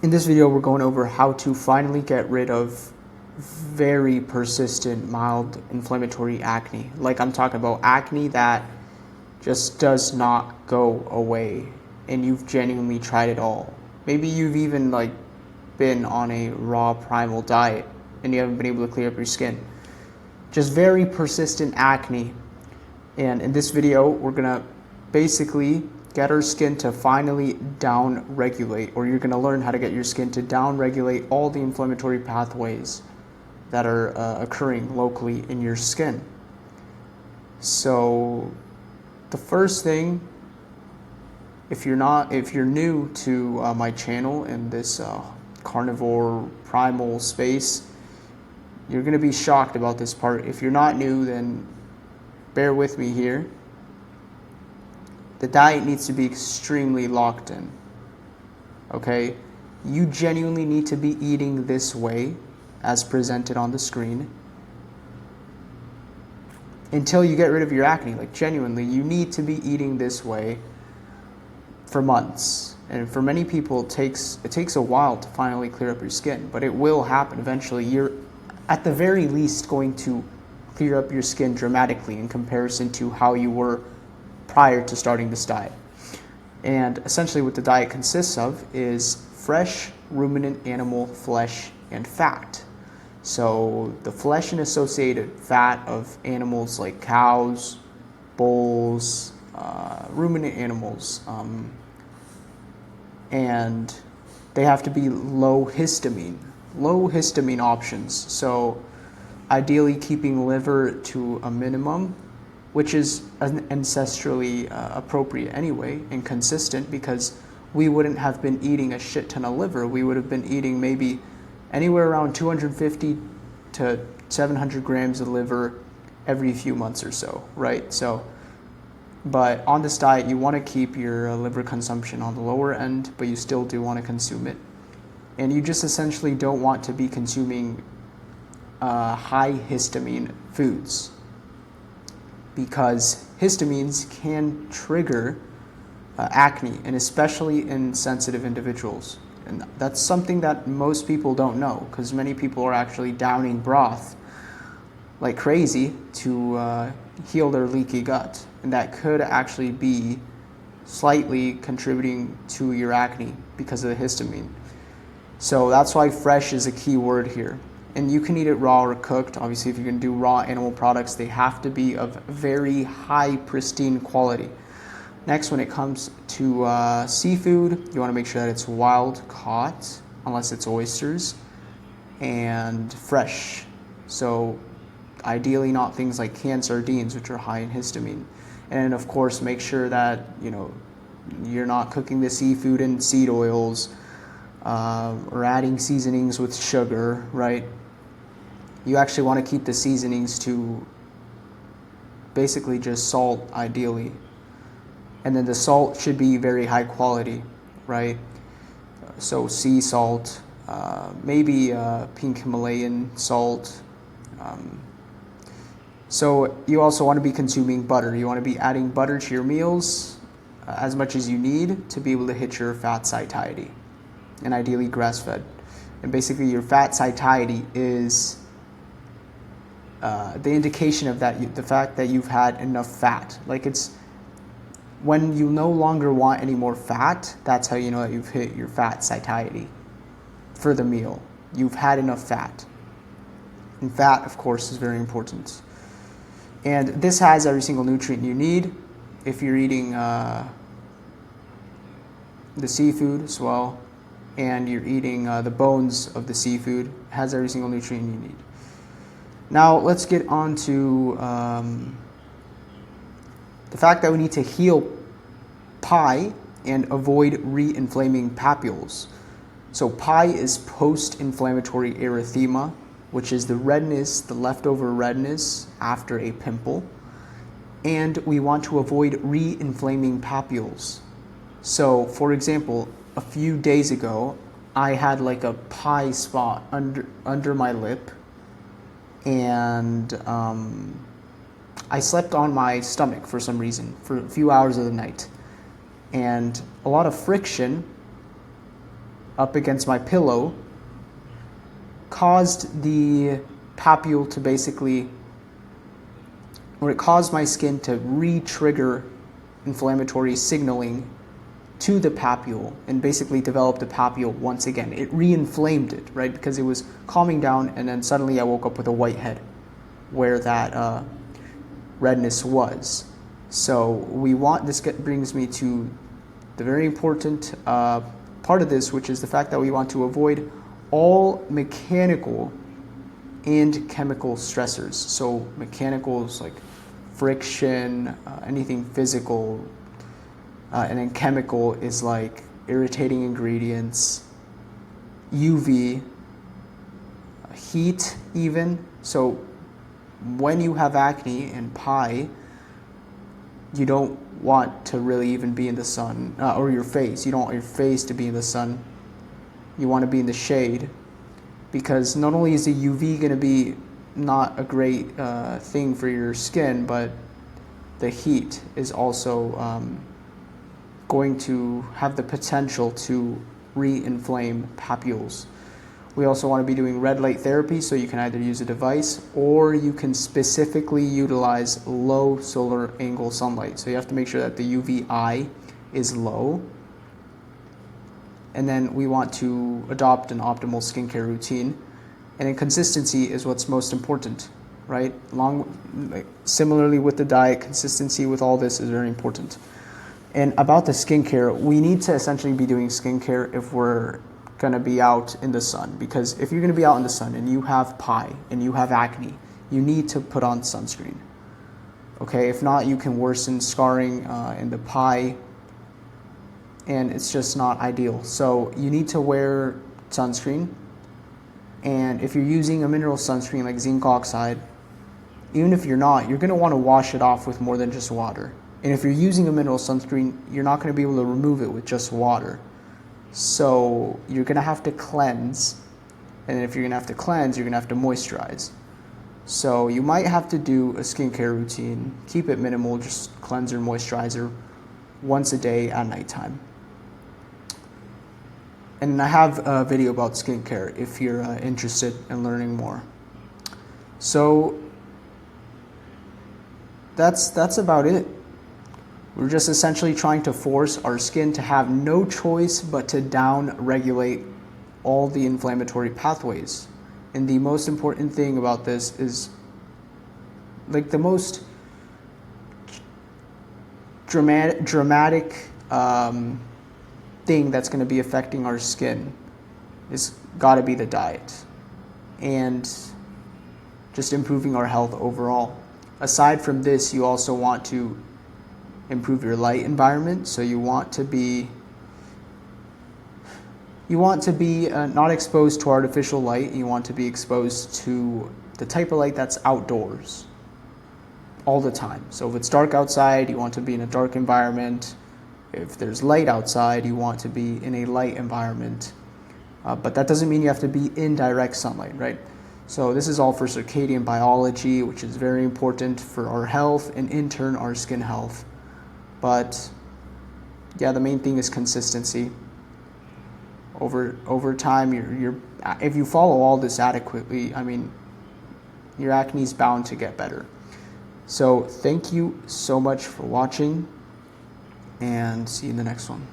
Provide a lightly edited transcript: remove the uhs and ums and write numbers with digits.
In this video, we're going over how to finally get rid of very persistent, mild inflammatory acne. Like I'm talking about acne that just does not go away and you've genuinely tried it all. Maybe you've even been on a raw primal diet and you haven't been able to clear up your skin. Just very persistent acne. And in this video, we're gonna basically get our skin to finally down-regulate, or you're going to learn how to get your skin to down-regulate all the inflammatory pathways that are occurring locally in your skin. So the first thing, if you're new to my channel in this carnivore primal space, you're going to be shocked about this part. If you're not new, then bear with me here. The diet needs to be extremely locked in, okay? You genuinely need to be eating this way, as presented on the screen, until you get rid of your acne. Like genuinely, you need to be eating this way for months. And for many people, it takes a while to finally clear up your skin, but it will happen eventually. You're at the very least going to clear up your skin dramatically in comparison to how you were prior to starting this diet. And essentially what the diet consists of is fresh ruminant animal flesh and fat. So the flesh and associated fat of animals like cows, bulls, ruminant animals, and they have to be low histamine options. So ideally keeping liver to a minimum, which is ancestrally appropriate anyway and consistent, because we wouldn't have been eating a shit ton of liver. We would have been eating maybe anywhere around 250 to 700 grams of liver every few months or so, right? So, but on this diet, you want to keep your liver consumption on the lower end, but you still do want to consume it. And you just essentially don't want to be consuming high histamine foods, because histamines can trigger acne, and especially in sensitive individuals. And that's something that most people don't know, because many people are actually downing broth like crazy to heal their leaky gut. And that could actually be slightly contributing to your acne because of the histamine. So that's why fresh is a key word here. And you can eat it raw or cooked. Obviously, if you're going to do raw animal products, they have to be of very high, pristine quality. Next, when it comes to seafood, you want to make sure that it's wild caught, unless it's oysters, and fresh. So ideally not things like canned sardines, which are high in histamine. And of course, make sure that you're not cooking the seafood in seed oils or adding seasonings with sugar, right? You actually want to keep the seasonings to basically just salt, ideally. And then the salt should be very high quality, right? So sea salt, maybe pink Himalayan salt. So you also want to be consuming butter. You want to be adding butter to your meals as much as you need to be able to hit your fat satiety, and ideally grass-fed. And basically your fat satiety is the indication of that, the fact that you've had enough fat. Like, it's when you no longer want any more fat, that's how you know that you've hit your fat satiety for the meal. You've had enough fat. And fat, of course, is very important. And this has every single nutrient you need. If you're eating the seafood as well, and you're eating the bones of the seafood, it has every single nutrient you need. Now let's get on to the fact that we need to heal PI and avoid re-inflaming papules. So PI is post-inflammatory erythema, which is the redness, the leftover redness after a pimple. And we want to avoid re-inflaming papules. So, for example, a few days ago, I had like a PI spot under my lip, and I slept on my stomach for some reason for a few hours of the night, and a lot of friction up against my pillow caused the papule to basically, or it caused my skin to re-trigger inflammatory signaling to the papule and basically develop the papule once again. It re-inflamed it, right? Because it was calming down, and then suddenly I woke up with a white head where that redness was. So this brings me to the very important part of this, which is the fact that we want to avoid all mechanical and chemical stressors. So mechanicals like friction, anything physical, and then chemical is like irritating ingredients, UV, heat even. So when you have acne and pie, you don't want to really even be in the sun, or your face. You don't want your face to be in the sun. You want to be in the shade, because not only is the UV going to be not a great thing for your skin, but the heat is also going to have the potential to re-inflame papules. We also want to be doing red light therapy, so you can either use a device or you can specifically utilize low solar angle sunlight. So you have to make sure that the UVI is low. And then we want to adopt an optimal skincare routine. And then consistency is what's most important, right? Similarly with the diet, consistency with all this is very important. And about the skincare, we need to essentially be doing skincare if we're going to be out in the sun. Because if you're going to be out in the sun and you have pie and you have acne, you need to put on sunscreen. Okay, if not, you can worsen scarring in the pie, and it's just not ideal. So you need to wear sunscreen. And if you're using a mineral sunscreen like zinc oxide, even if you're not, you're going to want to wash it off with more than just water. And if you're using a mineral sunscreen, you're not going to be able to remove it with just water. So you're going to have to cleanse. And if you're going to have to cleanse, you're going to have to moisturize. So you might have to do a skincare routine. Keep it minimal, just cleanser, moisturizer once a day at nighttime. And I have a video about skincare if you're interested in learning more. So that's about it. We're just essentially trying to force our skin to have no choice but to down-regulate all the inflammatory pathways. And the most important thing about this is, like, the most dramatic thing that's going to be affecting our skin is got to be the diet and just improving our health overall. Aside from this, you also want to improve your light environment. So you want to be not exposed to artificial light. You want to be exposed to the type of light that's outdoors all the time. So if it's dark outside, you want to be in a dark environment. If there's light outside, you want to be in a light environment. But that doesn't mean you have to be in direct sunlight, right? So this is all for circadian biology, which is very important for our health and in turn our skin health. But yeah, the main thing is consistency. Over time, if you follow all this adequately, I mean, your acne is bound to get better. So thank you so much for watching, and see you in the next one.